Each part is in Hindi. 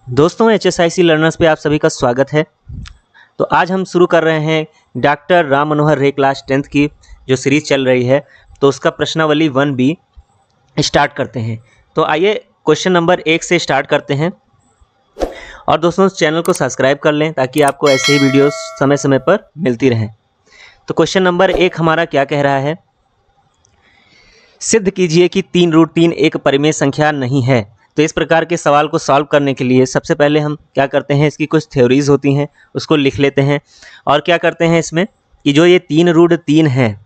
दोस्तों HSIC लर्नर्स पे आप सभी का स्वागत है। तो आज हम शुरू कर रहे हैं डॉक्टर राम मनोहर रे क्लास 10th की जो सीरीज़ चल रही है, तो उसका प्रश्नावली 1B स्टार्ट करते हैं। तो आइए क्वेश्चन नंबर 1 से स्टार्ट करते हैं। और दोस्तों चैनल को सब्सक्राइब कर लें ताकि आपको ऐसे ही वीडियोस समय समय पर मिलती रहें। तो क्वेश्चन नंबर 1 हमारा क्या कह रहा है, सिद्ध कीजिए कि 3√3 एक परिमेय संख्या नहीं है। तो इस प्रकार के सवाल को सॉल्व करने के लिए सबसे पहले हम क्या करते हैं, इसकी कुछ थ्योरीज होती हैं उसको लिख लेते हैं। और क्या करते हैं इसमें कि जो ये 3√3 है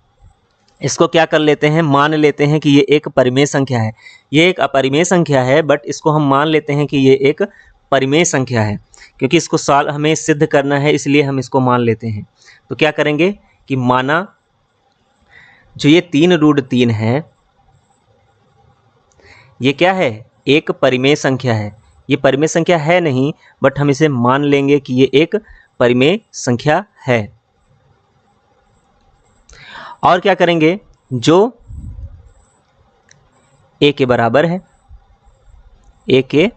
इसको क्या कर लेते हैं, मान लेते हैं कि ये एक परिमेय संख्या है। ये एक अपरिमेय संख्या है बट इसको हम मान लेते हैं कि ये एक परिमेय संख्या है, क्योंकि इसको सॉल्व हमें सिद्ध करना है इसलिए हम इसको मान लेते हैं। तो क्या करेंगे कि माना जो ये 3√3 है ये क्या है, एक परिमेय संख्या है। ये परिमेय संख्या है नहीं बट हम इसे मान लेंगे कि ये एक परिमेय संख्या है। और क्या करेंगे, जो a के बराबर है, a के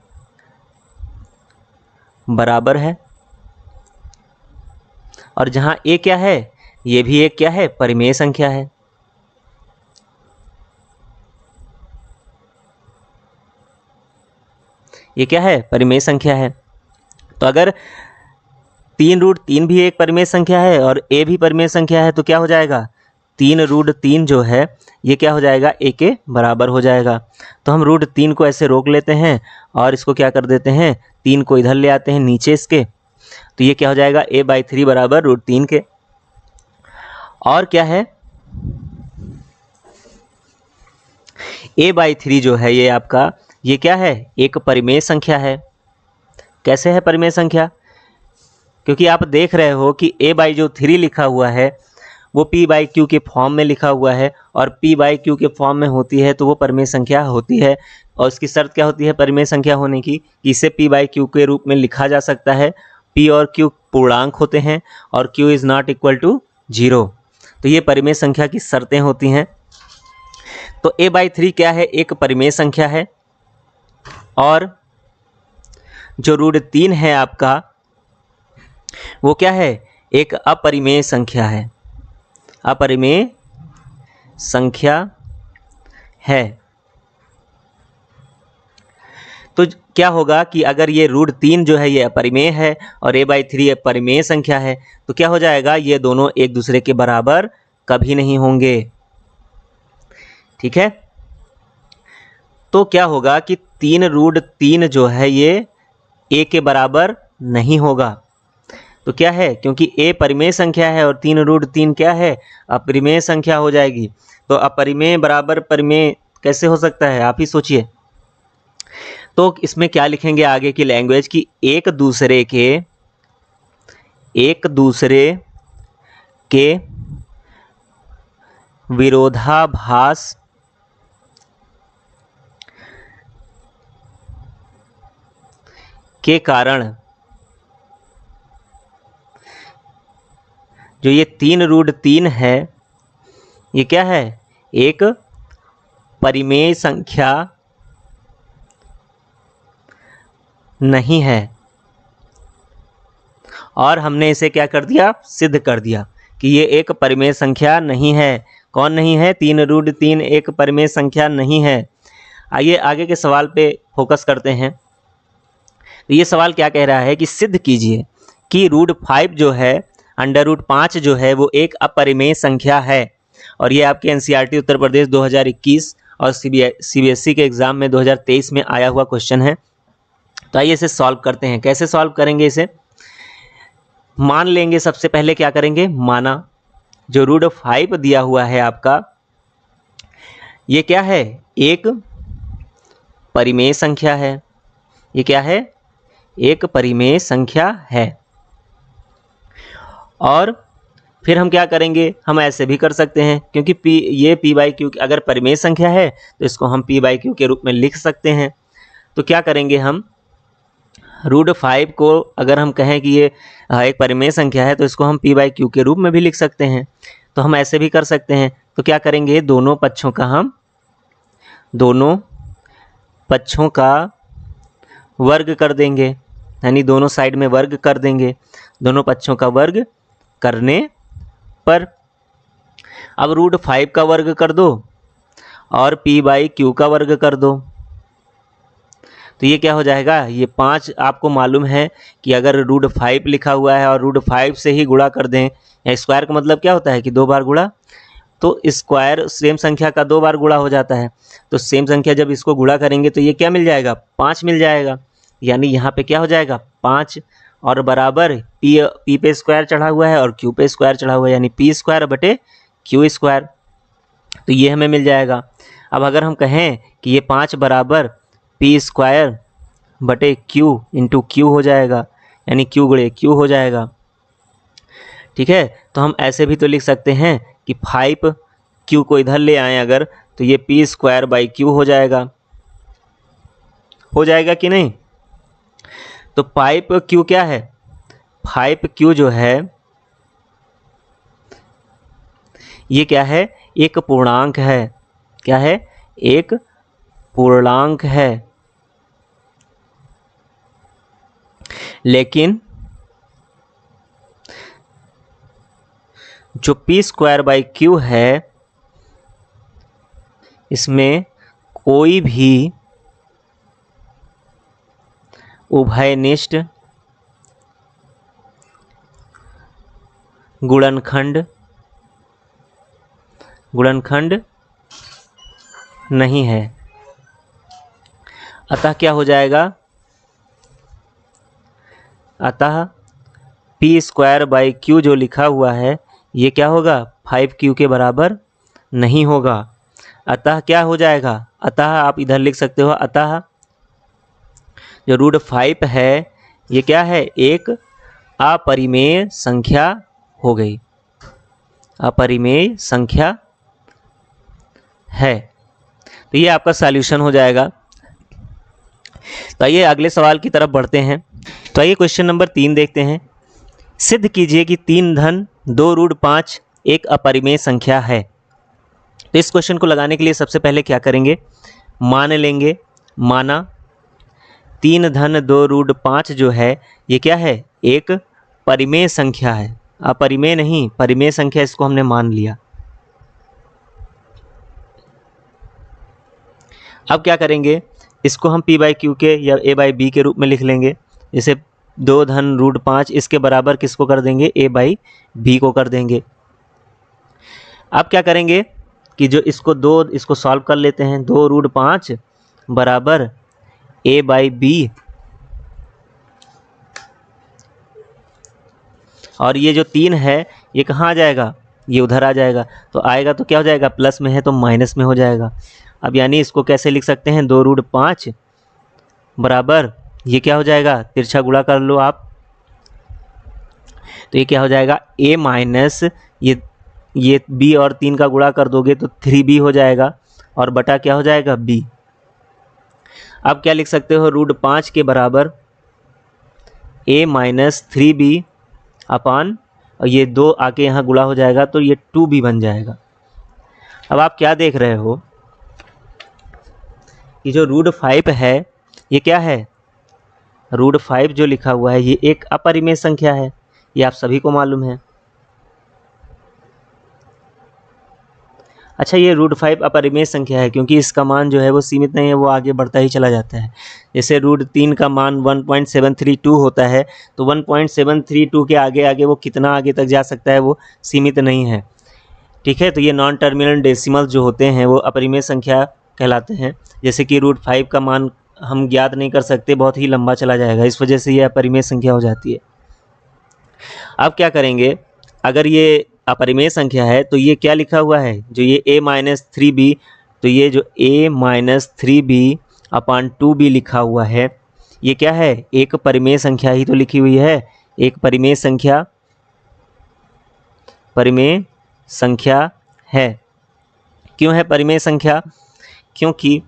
बराबर है, और जहां a क्या है ये भी एक क्या है, परिमेय संख्या है। ये क्या है, परिमेय संख्या है। तो अगर 3√3 भी एक परिमेय संख्या है और a भी परिमेय संख्या है तो क्या हो जाएगा, 3√3 जो है ये क्या हो जाएगा, a के बराबर हो जाएगा। तो हम √3 को ऐसे रोक लेते हैं और इसको क्या कर देते हैं, 3 को इधर ले आते हैं नीचे इसके। तो ये क्या हो जाएगा, a/3 बराबर √3 के। और क्या है, a/3 जो है ये आपका ये क्या है, एक परिमेय संख्या है। कैसे है परिमेय संख्या, क्योंकि आप देख रहे हो कि a/3 लिखा हुआ है वो p/q के फॉर्म में लिखा हुआ है, और p/q के फॉर्म में होती है तो वो परिमेय संख्या होती है। और उसकी शर्त क्या होती है परिमेय संख्या होने की, कि इसे p/q के रूप में लिखा जा सकता है। p और q पूर्णांक होते हैं और q is not equal to 0। तो ये परिमेय संख्या की शर्तें होती हैं। तो a/3 क्या है, एक परिमेय संख्या है। और जो √3 है आपका वो क्या है, एक अपरिमेय संख्या है, अपरिमेय संख्या है। तो क्या होगा कि अगर ये √3 जो है ये अपरिमेय है और a/3 परिमेय संख्या है तो क्या हो जाएगा, ये दोनों एक दूसरे के बराबर कभी नहीं होंगे। ठीक है, तो क्या होगा कि 3√3 जो है ये a के बराबर नहीं होगा। तो क्या है, क्योंकि a परिमेय संख्या है और 3√3 क्या है, अपरिमेय संख्या हो जाएगी। तो अपरिमेय बराबर परिमेय कैसे हो सकता है, आप ही सोचिए। तो इसमें क्या लिखेंगे आगे की लैंग्वेज की, एक दूसरे के विरोधाभास के कारण जो ये 3√3 है ये क्या है, एक परिमेय संख्या नहीं है। और हमने इसे क्या कर दिया, सिद्ध कर दिया कि ये एक परिमेय संख्या नहीं है। कौन नहीं है, 3√3 एक परिमेय संख्या नहीं है। आइए आगे के सवाल पे फोकस करते हैं। तो ये सवाल क्या कह रहा है कि सिद्ध कीजिए कि √5 जो है, √5 जो है वो एक अपरिमेय संख्या है। और ये आपके एनसीईआरटी उत्तर प्रदेश 2021 और सीबीएसई के एग्ज़ाम में 2023 में आया हुआ क्वेश्चन है। तो आइए इसे सॉल्व करते हैं। कैसे सॉल्व करेंगे, इसे मान लेंगे। सबसे पहले क्या करेंगे, माना जो √5 दिया हुआ है आपका ये क्या है, एक परिमेय संख्या है। ये क्या है, एक परिमेय संख्या है। और फिर हम क्या करेंगे, हम ऐसे भी कर सकते हैं, क्योंकि ये p/q अगर परिमेय संख्या है तो इसको हम p/q के रूप में लिख सकते हैं। तो क्या करेंगे, हम √5 को अगर हम कहें कि ये एक परिमेय संख्या है तो इसको हम p/q के रूप में भी लिख सकते हैं। तो हम ऐसे भी कर सकते हैं। तो क्या करेंगे, दोनों पक्षों का वर्ग कर देंगे। यानी दोनों साइड में वर्ग कर देंगे, दोनों पक्षों का वर्ग करने पर। अब √5 का वर्ग कर दो और p/q का वर्ग कर दो, तो ये क्या हो जाएगा, ये 5 आपको मालूम है कि अगर √5 लिखा हुआ है और √5 से ही गुणा कर दें, या स्क्वायर का मतलब क्या होता है कि 2 बार गुणा, तो स्क्वायर सेम संख्या का 2 बार गुणा हो जाता है। तो सेम संख्या जब इसको गुणा करेंगे तो ये क्या मिल जाएगा, 5 मिल जाएगा। यानी यहाँ पे क्या हो जाएगा 5 और बराबर p पे स्क्वायर चढ़ा हुआ है और q पे स्क्वायर चढ़ा हुआ है, यानी p²/q²। तो ये हमें मिल जाएगा। अब अगर हम कहें कि ये 5 बराबर p²/q इंटू q हो जाएगा, यानी q/q हो जाएगा। ठीक है, तो हम ऐसे भी तो लिख सकते हैं कि 5q को इधर ले आएँ अगर, तो ये p²/q हो जाएगा कि नहीं। तो 5q क्या है, 5q जो है ये क्या है, एक पूर्णांक है। क्या है, एक पूर्णांक है। लेकिन जो p²/q है इसमें कोई भी उभयनिष्ठ गुणनखंड नहीं है। अतः क्या हो जाएगा, अतः p²/q जो लिखा हुआ है ये क्या होगा, 5q के बराबर नहीं होगा। अतः क्या हो जाएगा, अतः आप इधर लिख सकते हो, अतः जो √5 है ये क्या है, एक अपरिमेय संख्या हो गई, अपरिमेय संख्या है। तो ये आपका सॉल्यूशन हो जाएगा। तो आइए अगले सवाल की तरफ बढ़ते हैं। तो आइए क्वेश्चन नंबर 3 देखते हैं। सिद्ध कीजिए कि 3 धन 2√5 एक अपरिमेय संख्या है। तो इस क्वेश्चन को लगाने के लिए सबसे पहले क्या करेंगे, मान लेंगे, माना 3 धन 2√5 जो है ये क्या है, एक परिमेय संख्या है, अपरिमेय नहीं, परिमेय संख्या, इसको हमने मान लिया। अब क्या करेंगे, इसको हम p/q के या a/b के रूप में लिख लेंगे। जैसे 2 धन √5 इसके बराबर किसको कर देंगे, a/b को कर देंगे। अब क्या करेंगे कि जो इसको सॉल्व कर लेते हैं, 2√5 बराबर a/b, और ये जो 3 है ये कहाँ आ जाएगा, ये उधर आ जाएगा। तो आएगा तो क्या हो जाएगा, प्लस में है तो माइनस में हो जाएगा। अब यानी इसको कैसे लिख सकते हैं, 2√5 बराबर ये क्या हो जाएगा, तिरछा गुणा कर लो आप, तो ये क्या हो जाएगा a माइनस ये b और 3 का गुणा कर दोगे तो 3b हो जाएगा, और बटा क्या हो जाएगा b। अब क्या लिख सकते हो, √5 के बराबर a माइनस 3b अपान, और ये 2 आके यहाँ गुणा हो जाएगा तो ये 2b बन जाएगा। अब आप क्या देख रहे हो कि जो √5 है ये क्या है, √5 जो लिखा हुआ है ये एक अपरिमेय संख्या है, ये आप सभी को मालूम है। अच्छा, ये √5 अपरिमेय संख्या है क्योंकि इसका मान जो है वो सीमित नहीं है, वो आगे बढ़ता ही चला जाता है। जैसे √3 का मान 1.732 होता है, तो 1.732 के आगे आगे वो कितना आगे तक जा सकता है, वो सीमित नहीं है। ठीक है, तो ये नॉन टर्मिनल डेसिमल जो होते हैं वो अपरिमेय संख्या कहलाते हैं। जैसे कि √5 का मान हम ज्ञात नहीं कर सकते, बहुत ही लंबा चला जाएगा, इस वजह से ये अपरिमेय संख्या हो जाती है। अब क्या करेंगे, अगर ये अपरिमेय संख्या है तो ये क्या लिखा हुआ है, जो ये a माइनस 3b, तो ये जो a minus 3b upon 2b लिखा हुआ है ये क्या है, एक परिमेय संख्या ही तो लिखी हुई है, एक परिमेय संख्या है। क्यों है परिमेय संख्या, क्योंकि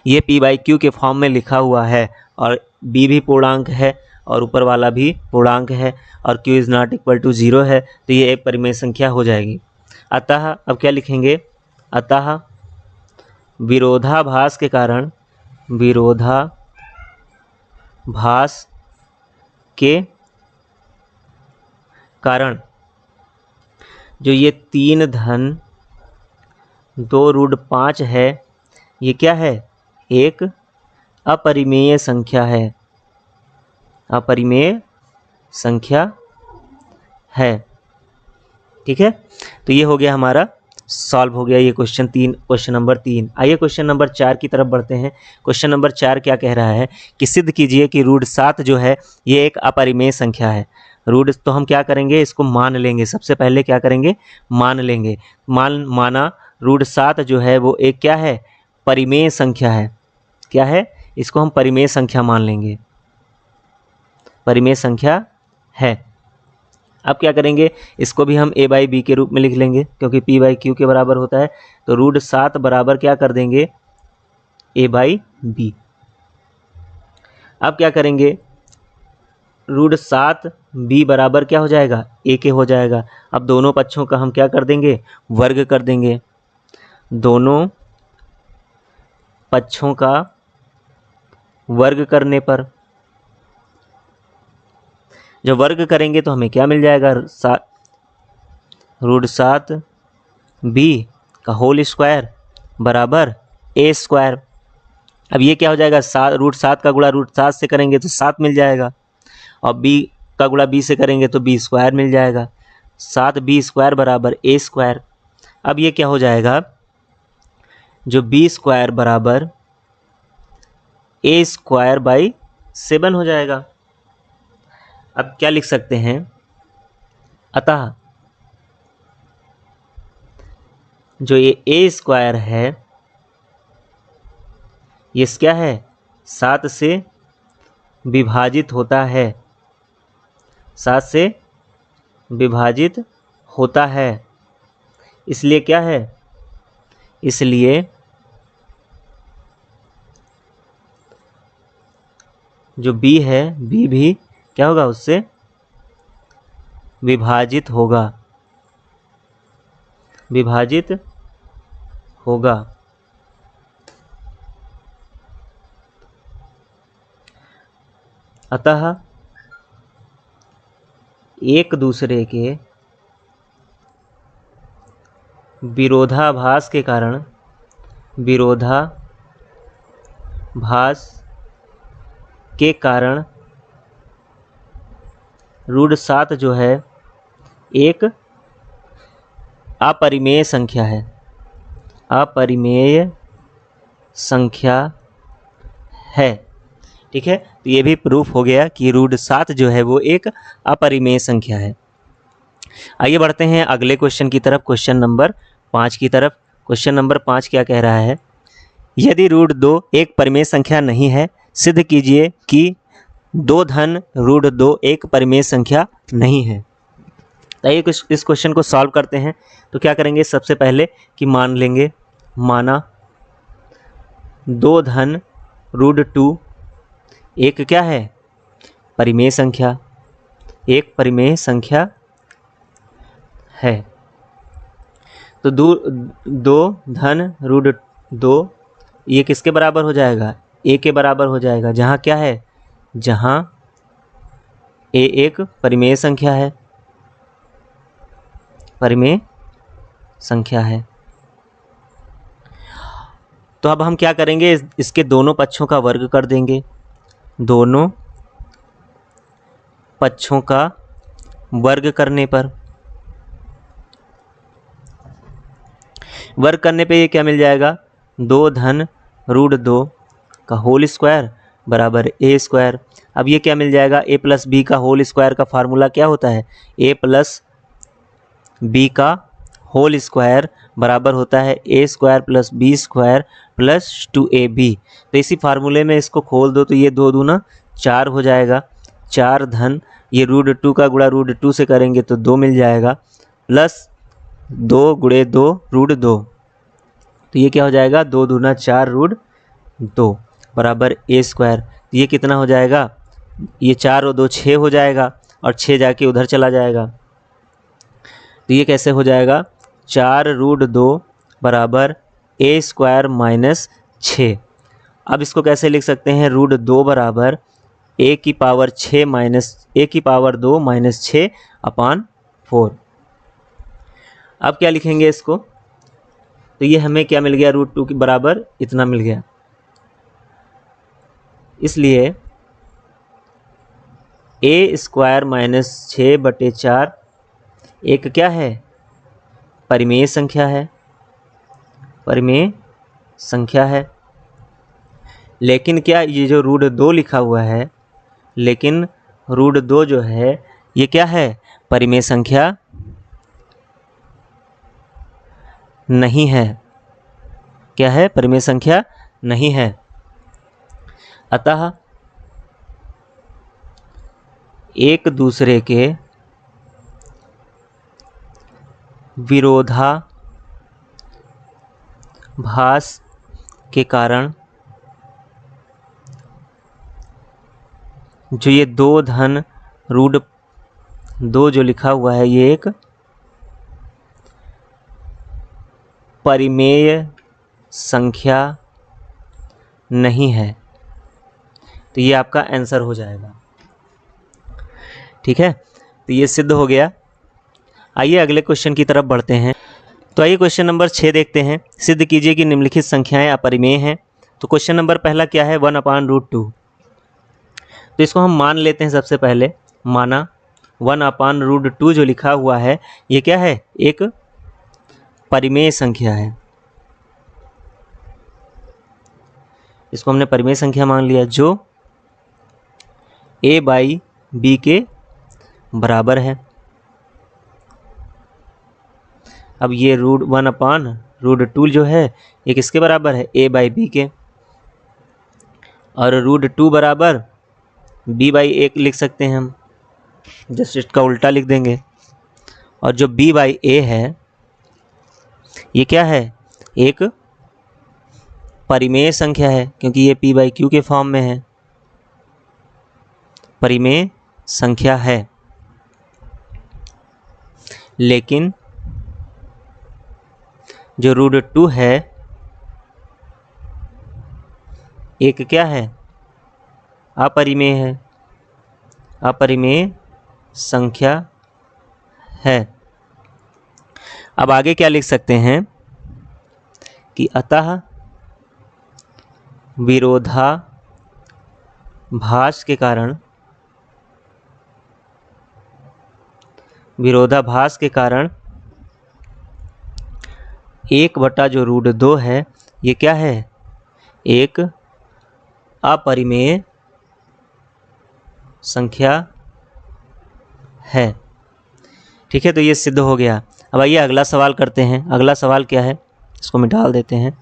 ये p/q के फॉर्म में लिखा हुआ है और b भी पूर्णांक है और ऊपर वाला भी पूर्णांक है और q is not equal to 0 है, तो ये एक परिमेय संख्या हो जाएगी। अतः अब क्या लिखेंगे, अतः विरोधाभास के कारण भास के कारण जो ये 3 धन 2√5 है, ये क्या है? एक अपरिमेय संख्या है, अपरिमेय संख्या है। ठीक है, तो ये हो गया हमारा, सॉल्व हो गया ये क्वेश्चन नंबर 3। आइए क्वेश्चन नंबर 4 की तरफ बढ़ते हैं। क्वेश्चन नंबर 4 क्या कह रहा है कि सिद्ध कीजिए कि √7 जो है ये एक अपरिमेय संख्या है। तो हम क्या करेंगे, इसको मान लेंगे। सबसे पहले क्या करेंगे, मान लेंगे। माना √7 जो है वो एक क्या है, परिमेय संख्या है। क्या है, इसको हम परिमेय संख्या मान लेंगे, परिमेय संख्या है। अब क्या करेंगे, इसको भी हम a/b के रूप में लिख लेंगे, क्योंकि p/q के बराबर होता है। तो √7 बराबर क्या कर देंगे, a/b। अब क्या करेंगे, √7 b बराबर क्या हो जाएगा, a के हो जाएगा। अब दोनों पक्षों का हम क्या कर देंगे, वर्ग कर देंगे। दोनों पक्षों का वर्ग करने पर, जब वर्ग करेंगे तो हमें क्या मिल जाएगा, √7b का होल स्क्वायर बराबर a²। अब ये क्या हो जाएगा, √7 का गुणा √7 से करेंगे तो 7 मिल जाएगा, और b का गुणा b से करेंगे तो b² मिल जाएगा। 7b² बराबर a²। अब ये क्या हो जाएगा, जो b² बराबर a²/7 हो जाएगा। अब क्या लिख सकते हैं, अतः जो ये a² है ये क्या है, 7 से विभाजित होता है, 7 से विभाजित होता है। इसलिए क्या है, इसलिए जो b है, b भी क्या होगा, उससे विभाजित होगा, विभाजित होगा। अतः एक दूसरे के विरोधाभास के कारण, विरोधाभास के कारण √7 जो है एक अपरिमेय संख्या है, अपरिमेय संख्या है। ठीक है, तो ये भी प्रूफ हो गया कि √7 जो है वो एक अपरिमेय संख्या है। आइए बढ़ते हैं अगले क्वेश्चन की तरफ, क्वेश्चन नंबर 5 की तरफ। क्वेश्चन नंबर 5 क्या कह रहा है, यदि √2 एक परिमेय संख्या नहीं है, सिद्ध कीजिए कि 2 धन √2 एक परिमेय संख्या नहीं है। आइए इस क्वेश्चन को सॉल्व करते हैं। तो क्या करेंगे, सबसे पहले कि मान लेंगे, माना 2 धन √2 एक क्या है, परिमेय संख्या, एक परिमेय संख्या है। तो 2 धन √2 ये किसके बराबर हो जाएगा, a के बराबर हो जाएगा, जहाँ क्या है, जहाँ a एक परिमेय संख्या है, परिमेय संख्या है। तो अब हम क्या करेंगे, इसके दोनों पक्षों का वर्ग कर देंगे। दोनों पक्षों का वर्ग करने पर, वर्ग करने पे ये क्या मिल जाएगा, 2 धन √2 का होल स्क्वायर बराबर a²। अब ये क्या मिल जाएगा, a + b का होल स्क्वायर का फार्मूला क्या होता है, a + b का होल स्क्वायर बराबर होता है a² + b² + 2ab। तो इसी फार्मूले में इसको खोल दो तो ये 2 दूना 4 हो जाएगा। 4 धन ये √2 का गुणा √2 से करेंगे तो 2 मिल जाएगा, प्लस 2 × 2 √2। तो ये क्या हो जाएगा, 2 दूना 4 √2 बराबर a²। तो ये कितना हो जाएगा, ये 4 और 2 6 हो जाएगा, और 6 जाके उधर चला जाएगा। तो ये कैसे हो जाएगा, 4 √2 बराबर a² - 6। अब इसको कैसे लिख सकते हैं, √2 बराबर a की पावर 6 माइनस a की पावर 2 माइनस 6/4। अब क्या लिखेंगे इसको, तो ये हमें क्या मिल गया, √2 के बराबर इतना मिल गया। इसलिए a² माइनस 6/4 एक क्या है, परिमेय संख्या है, परिमेय संख्या है। लेकिन क्या ये जो √2 लिखा हुआ है, लेकिन √2 जो है ये क्या है, परिमेय संख्या नहीं है। क्या है, परिमेय संख्या नहीं है। अतः एक दूसरे के विरोधाभास के कारण जो ये 2 धन √2 जो लिखा हुआ है ये एक परिमेय संख्या नहीं है। तो ये आपका आंसर हो जाएगा। ठीक है, तो ये सिद्ध हो गया। आइए अगले क्वेश्चन की तरफ बढ़ते हैं। तो आइए क्वेश्चन नंबर 6 देखते हैं। सिद्ध कीजिए कि निम्नलिखित संख्याएं अपरिमेय हैं। तो क्वेश्चन नंबर पहला क्या है, 1/√2। तो इसको हम मान लेते हैं। सबसे पहले माना 1/√2 जो लिखा हुआ है ये क्या है, एक परिमेय संख्या है। इसको हमने परिमेय संख्या मान लिया जो a/b के बराबर है। अब ये √1/√2 जो है ये किसके बराबर है, a/b के, और √2 बराबर b/a लिख सकते हैं हम, जस्ट इसका उल्टा लिख देंगे। और जो b/a है ये क्या है, एक परिमेय संख्या है, क्योंकि ये p/q के फॉर्म में है, परिमेय संख्या है। लेकिन जो √2 है एक क्या है, अपरिमेय है, अपरिमेय संख्या है। अब आगे क्या लिख सकते हैं कि अतः विरोधाभास के कारण, विरोधाभास के कारण 1 जो √2 है ये क्या है, एक अपरिमेय संख्या है। ठीक है, तो ये सिद्ध हो गया। अब आइए अगला सवाल करते हैं। अगला सवाल क्या है, इसको मिटा देते हैं।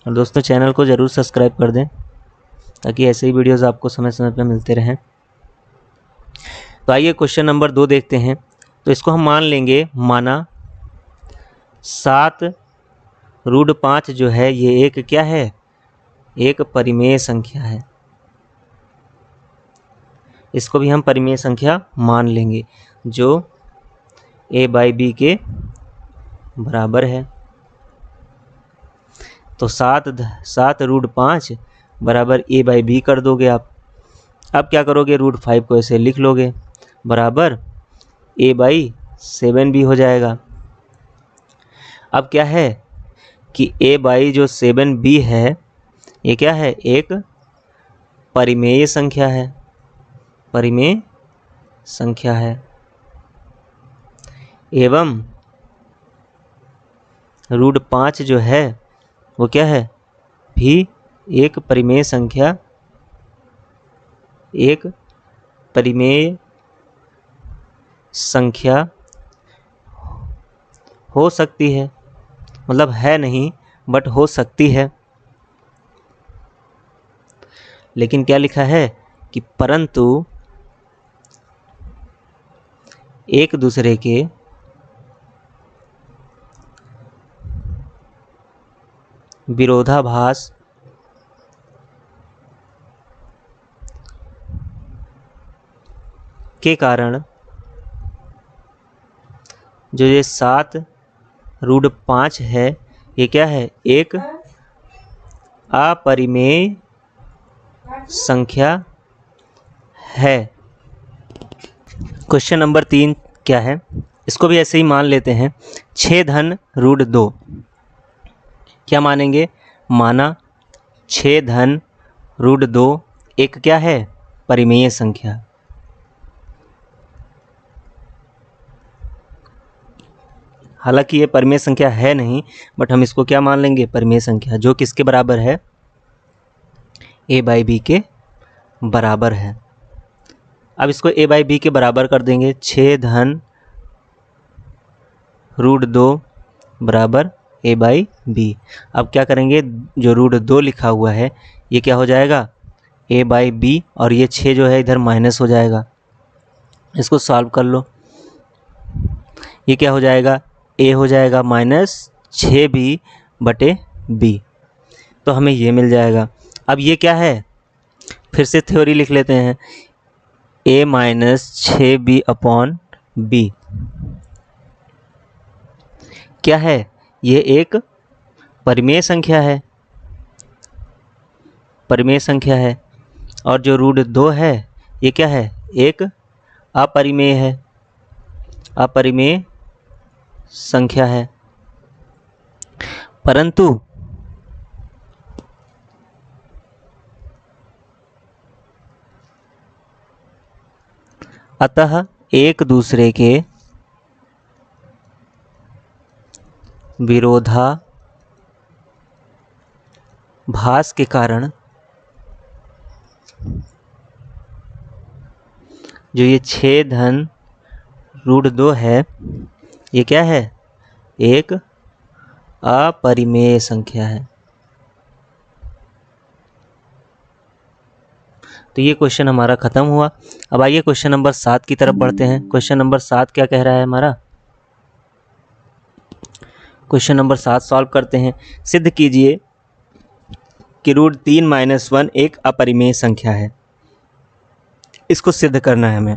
और दोस्तों चैनल को ज़रूर सब्सक्राइब कर दें ताकि ऐसे ही वीडियोस आपको समय समय पर मिलते रहें। तो आइए क्वेश्चन नंबर 2 देखते हैं। तो इसको हम मान लेंगे, माना 7√5 जो है ये एक क्या है, एक परिमेय संख्या है। इसको भी हम परिमेय संख्या मान लेंगे जो a/b के बराबर है। तो 7√5 बराबर a/b कर दोगे आप। अब क्या करोगे, √5 को ऐसे लिख लोगे, बराबर a/7 भी हो जाएगा। अब क्या है कि a/जो 7b है ये क्या है, एक परिमेय संख्या है, परिमेय संख्या है। एवं √5 जो है वो क्या है, भी एक परिमेय संख्या, एक परिमेय संख्या हो सकती है, मतलब है नहीं बट हो सकती है। लेकिन क्या लिखा है कि परंतु एक दूसरे के विरोधाभास के कारण जो ये 7√5 है ये क्या है? एक अपरिमेय संख्या है। क्वेश्चन नंबर 3 क्या है? इसको भी ऐसे ही मान लेते हैं। 6√2 क्या मानेंगे? माना 6√2 एक क्या है? परिमेय संख्या। हालांकि ये परिमेय संख्या है नहीं, बट हम इसको क्या मान लेंगे? परिमेय संख्या, जो किसके बराबर है? a/b के बराबर है। अब इसको a/b के बराबर कर देंगे। 6√2 बराबर a/b। अब क्या करेंगे? जो √2 लिखा हुआ है ये क्या हो जाएगा? a/b, और ये 6 जो है इधर माइनस हो जाएगा। इसको सॉल्व कर लो। ये क्या हो जाएगा? a हो जाएगा -6b/b, तो हमें ये मिल जाएगा। अब ये क्या है? फिर से थ्योरी लिख लेते हैं। a -6b/b क्या है? ये एक परिमेय संख्या है, परिमेय संख्या है। और जो √2 है ये क्या है? एक अपरिमेय है, अपरिमेय संख्या है। परंतु अतः एक दूसरे के विरोधाभास के कारण जो ये 6√2 है ये क्या है? एक अपरिमेय संख्या है। तो ये क्वेश्चन हमारा खत्म हुआ। अब आइए क्वेश्चन नंबर 7 की तरफ बढ़ते हैं। क्वेश्चन नंबर 7 क्या कह रहा है हमारा? क्वेश्चन नंबर 7 सॉल्व करते हैं। सिद्ध कीजिए कि √3 - 1 एक अपरिमेय संख्या है। इसको सिद्ध करना है हमें।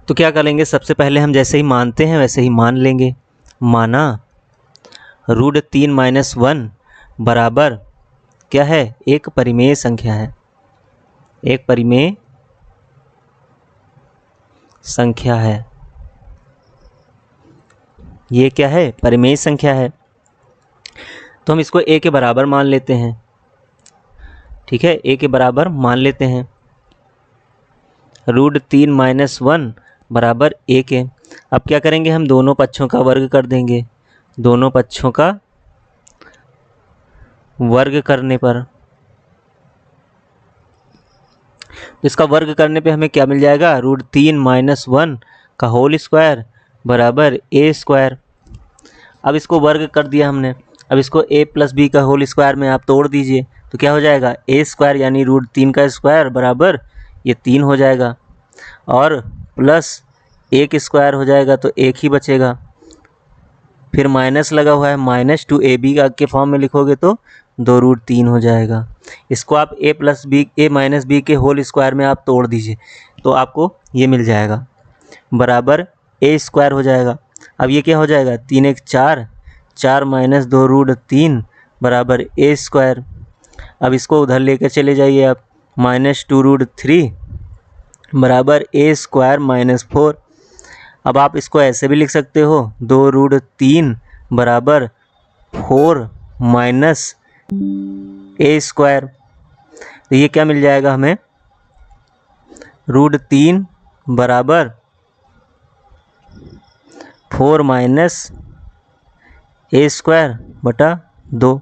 तो क्या करेंगे? सबसे पहले हम जैसे ही मानते हैं वैसे ही मान लेंगे। माना √3 - 1 बराबर क्या है? एक परिमेय संख्या है, एक परिमेय संख्या है। ये क्या है? परिमेय संख्या है। तो हम इसको a के बराबर मान लेते हैं। ठीक है, a के बराबर मान लेते हैं। √3 - 1 बराबर 1 है। अब क्या करेंगे? हम दोनों पक्षों का वर्ग कर देंगे। दोनों पक्षों का वर्ग करने पर, इसका वर्ग करने पे हमें क्या मिल जाएगा? √3 - 1 का होल स्क्वायर बराबर a²। अब इसको वर्ग कर दिया हमने। अब इसको a + b का होल स्क्वायर में आप तोड़ दीजिए तो क्या हो जाएगा? a² यानी √3 का स्क्वायर बराबर ये 3 हो जाएगा, और प्लस 1 स्क्वायर हो जाएगा तो 1 ही बचेगा। फिर माइनस लगा हुआ है, -2ab के फॉर्म में लिखोगे तो 2√3 हो जाएगा। इसको आप a - b के होल स्क्वायर में आप तोड़ दीजिए तो आपको ये मिल जाएगा, बराबर a² हो जाएगा। अब ये क्या हो जाएगा? 3 × 4, 4 - 2√3 बराबर a²। अब इसको उधर लेकर चले जाइए आप, -2√3 बराबर a² - 4। अब आप इसको ऐसे भी लिख सकते हो, 2√3 बराबर 4 - a²। तो ये क्या मिल जाएगा हमें? √3 बराबर 4 - a²/2।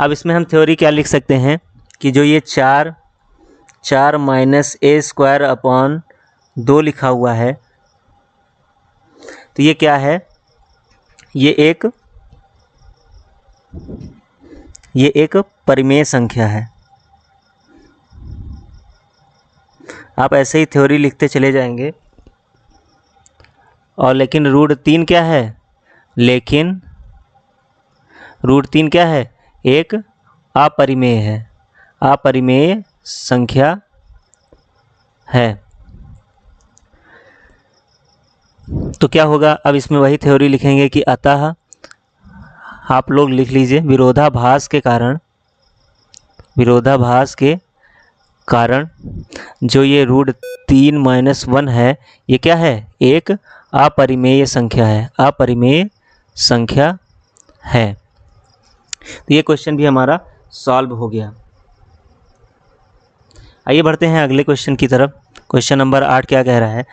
अब इसमें हम थ्योरी क्या लिख सकते हैं कि जो ये 4 a²/2 लिखा हुआ है तो ये क्या है? ये एक परिमेय संख्या है। आप ऐसे ही थ्योरी लिखते चले जाएंगे। और लेकिन √3 क्या है? लेकिन √3 क्या है? एक अपरिमेय है, अपरिमेय संख्या है। तो क्या होगा, अब इसमें वही थ्योरी लिखेंगे कि अतः, आप लोग लिख लीजिए, विरोधाभास के कारण जो ये √3 - 1 है, ये क्या है, एक अपरिमेय संख्या है। तो ये क्वेश्चन भी हमारा सॉल्व हो गया। आइए बढ़ते हैं अगले क्वेश्चन की तरफ। क्वेश्चन नंबर 8 क्या कह रहा है,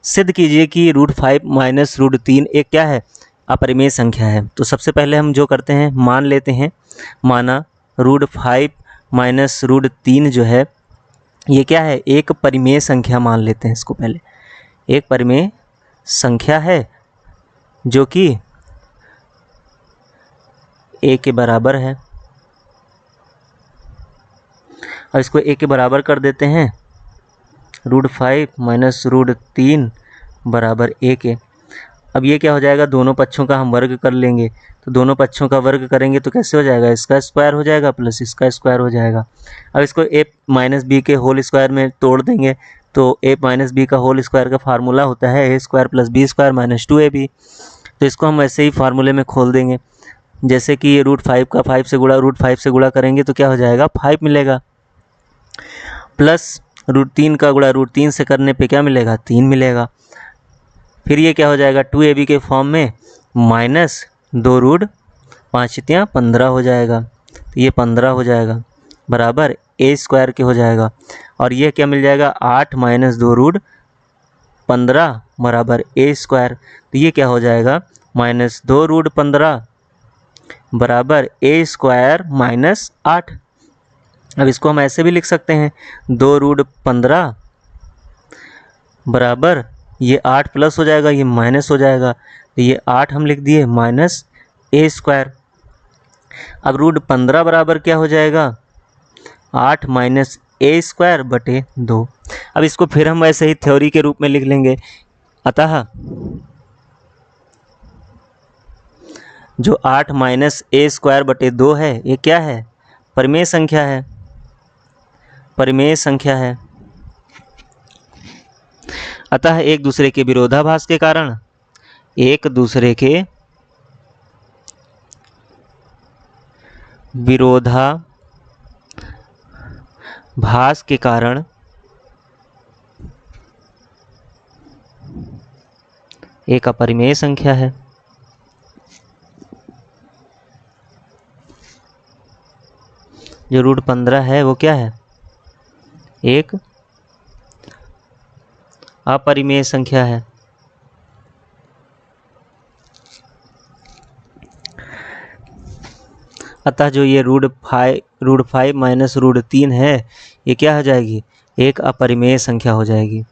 सिद्ध कीजिए कि √5 - √3 एक क्या है, अपरिमेय संख्या है। तो सबसे पहले हम जो करते हैं, मान लेते हैं, माना √5 - √3 जो है ये क्या है, एक परिमेय संख्या मान लेते हैं इसको। पहले एक परिमेय संख्या है जो कि a के बराबर है, और इसको a के बराबर कर देते हैं, √5 - √3 बराबर a के। अब ये क्या हो जाएगा, दोनों पक्षों का हम वर्ग कर लेंगे। तो दोनों पक्षों का वर्ग करेंगे तो कैसे हो जाएगा, इसका स्क्वायर हो जाएगा प्लस इसका स्क्वायर हो जाएगा। अब इसको a - b के होल स्क्वायर में तोड़ देंगे, तो a - b का होल स्क्वायर का फार्मूला होता है a² + b² - 2ab। तो इसको हम ऐसे ही फार्मूले में खोल देंगे। जैसे कि ये √5 का 5 से गुणा, √5 से गुणा करेंगे तो क्या हो जाएगा, 5 मिलेगा, प्लस √3 का गुणा √3 से करने पे क्या मिलेगा, 3 मिलेगा। फिर ये क्या हो जाएगा, 2ab के फॉर्म में, माइनस 2√5 * 15 हो जाएगा। तो ये 15 हो जाएगा, बराबर a² के हो जाएगा। और ये क्या मिल जाएगा, 8 - 2√15 बराबर a²। तो ये क्या हो जाएगा, -2√15 बराबर a² - 8। अब इसको हम ऐसे भी लिख सकते हैं, 2√15 बराबर ये 8 प्लस हो जाएगा, ये माइनस हो जाएगा, तो ये 8 हम लिख दिए माइनस a²। अब √15 बराबर क्या हो जाएगा, 8 - a² बटे 2। अब इसको फिर हम वैसे ही थ्योरी के रूप में लिख लेंगे। अतः जो 8 - a² बटे 2 है, ये क्या है, परिमेय संख्या है। अतः एक दूसरे के विरोधाभास के कारण, एक अपरिमेय संख्या है। जो √15 है वो क्या है, एक अपरिमेय संख्या है। अतः जो ये √5 - √3 है, ये क्या हो जाएगी, एक अपरिमेय संख्या हो जाएगी।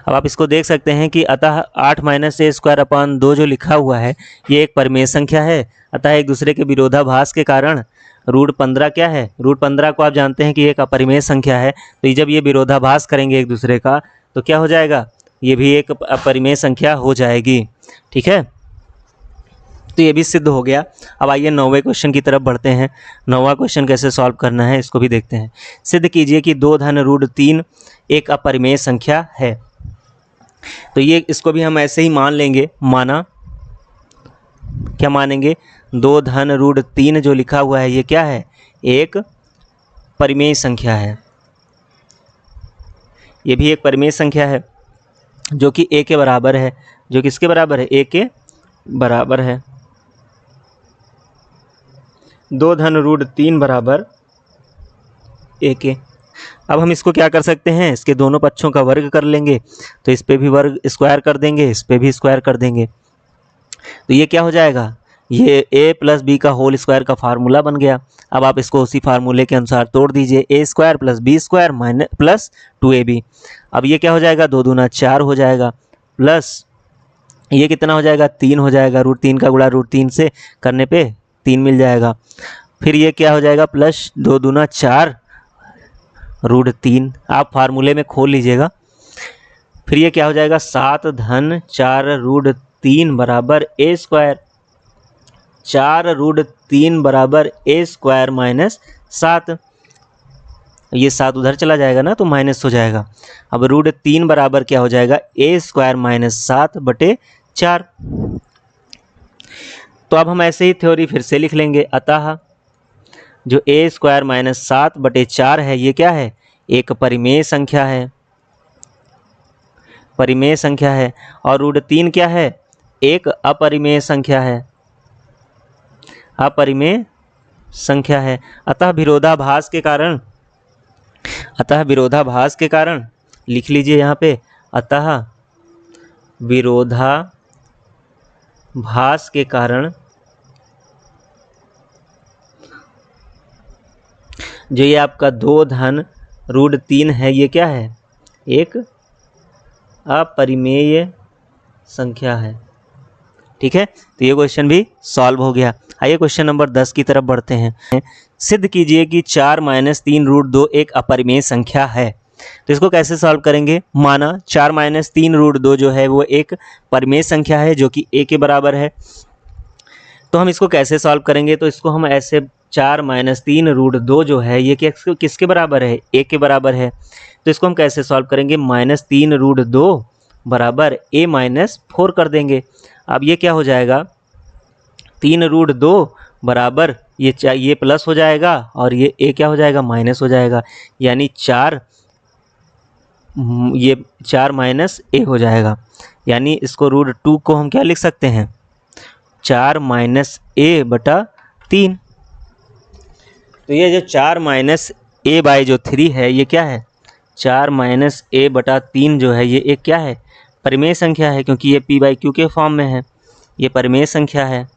अब आप इसको देख सकते हैं कि अतः 8 - a² 2 जो लिखा हुआ है, ये एक परिमेय संख्या है। अतः एक दूसरे के विरोधाभास के कारण √15 क्या है, √15 को आप जानते हैं कि एक अपरिमेय संख्या है। तो ये जब ये विरोधाभास करेंगे एक दूसरे का, तो क्या हो जाएगा, ये भी एक अपरिमेय संख्या हो जाएगी। ठीक है, तो ये भी सिद्ध हो गया। अब आइए 9वें क्वेश्चन की तरफ बढ़ते हैं। 9वां क्वेश्चन कैसे सॉल्व करना है, इसको भी देखते हैं। सिद्ध कीजिए कि 2 धन √3 एक अपरिमेय संख्या है। तो ये इसको भी हम ऐसे ही मान लेंगे, माना क्या मानेंगे, 2 धन √3 जो लिखा हुआ है, ये क्या है, एक परिमेय संख्या है। ये भी एक परिमेय संख्या है जो कि a के बराबर है। जो किसके बराबर है, a के बराबर है। 2 धन √3 बराबर a के। अब हम इसको क्या कर सकते हैं, इसके दोनों पक्षों का वर्ग कर लेंगे। तो इस पे भी वर्ग स्क्वायर कर देंगे, इस पे भी स्क्वायर कर देंगे। तो ये क्या हो जाएगा, ये a + b का होल स्क्वायर का फार्मूला बन गया। अब आप इसको उसी फार्मूले के अनुसार तोड़ दीजिए, a² + b² प्लस 2ab। अब ये क्या हो जाएगा, 2 दूना 4 हो जाएगा, प्लस ये कितना हो जाएगा, 3 हो जाएगा। √3 का गुणा √3 से करने पे 3 मिल जाएगा। फिर ये क्या हो जाएगा, प्लस 2 दूना 4 √3, आप फार्मूले में खोल लीजिएगा। फिर ये क्या हो जाएगा, 7 धन 4 √3 बराबर a²। 4 √3 बराबर a² - 7। ये 7 उधर चला जाएगा ना तो माइनस हो जाएगा। अब √3 बराबर क्या हो जाएगा, a² - 7/4। तो अब हम ऐसे ही थ्योरी फिर से लिख लेंगे। अतः जो a² - 7/4 है ये क्या है, एक परिमेय संख्या है, परिमेय संख्या है। और √3 क्या है, एक अपरिमेय संख्या है, अपरिमेय संख्या है। अतः विरोधाभास के कारण लिख लीजिए यहाँ पे, अतः विरोधाभास के कारण जो ये आपका 2 धन √3 है ये क्या है, एक अपरिमेय संख्या है। ठीक है, तो ये क्वेश्चन भी सॉल्व हो गया। आइए क्वेश्चन नंबर 10 की तरफ बढ़ते हैं। सिद्ध कीजिए कि 4 - 3√2 एक अपरिमेय संख्या है। तो इसको कैसे सॉल्व करेंगे, माना 4 - 3√2 जो है वो एक परिमेय संख्या है जो कि a के बराबर है। तो हम इसको कैसे सॉल्व करेंगे, तो इसको हम ऐसे 4 - 3√2 जो है ये किसके बराबर है, a के बराबर है। तो इसको हम कैसे सॉल्व करेंगे, -3√2 बराबर a - 4 कर देंगे। अब ये क्या हो जाएगा, 3√2 बराबर ये प्लस हो जाएगा और ये a क्या हो जाएगा, माइनस हो जाएगा, यानी 4 - a हो जाएगा। यानी इसको √2 को हम क्या लिख सकते हैं, 4 - a/3। तो ये जो 4 - a/3 है ये क्या है, 4 - a/3 जो है ये एक क्या है, परिमेय संख्या है, क्योंकि ये p/q के फॉर्म में है, ये परिमेय संख्या है।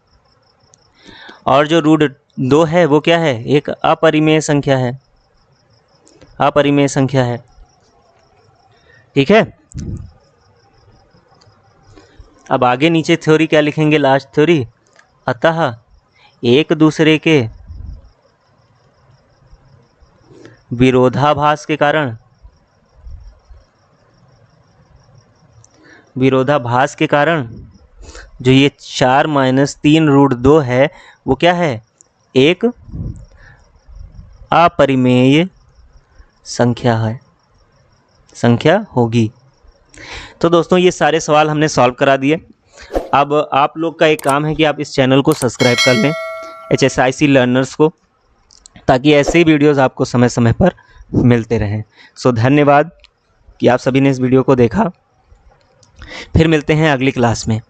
और जो √2 है वो क्या है, एक अपरिमेय संख्या है, अपरिमेय संख्या है। ठीक है, अब आगे नीचे थ्योरी क्या लिखेंगे, लास्ट थ्योरी, अतः एक दूसरे के विरोधाभास के कारण जो ये 4 - 3√2 है वो क्या है, एक अपरिमेय संख्या होगी। तो दोस्तों ये सारे सवाल हमने सॉल्व करा दिए। अब आप लोग का एक काम है कि आप इस चैनल को सब्सक्राइब कर लें, HSIC लर्नर्स को, ताकि ऐसे ही वीडियोस आपको समय समय पर मिलते रहें। सो धन्यवाद कि आप सभी ने इस वीडियो को देखा। फिर मिलते हैं अगली क्लास में।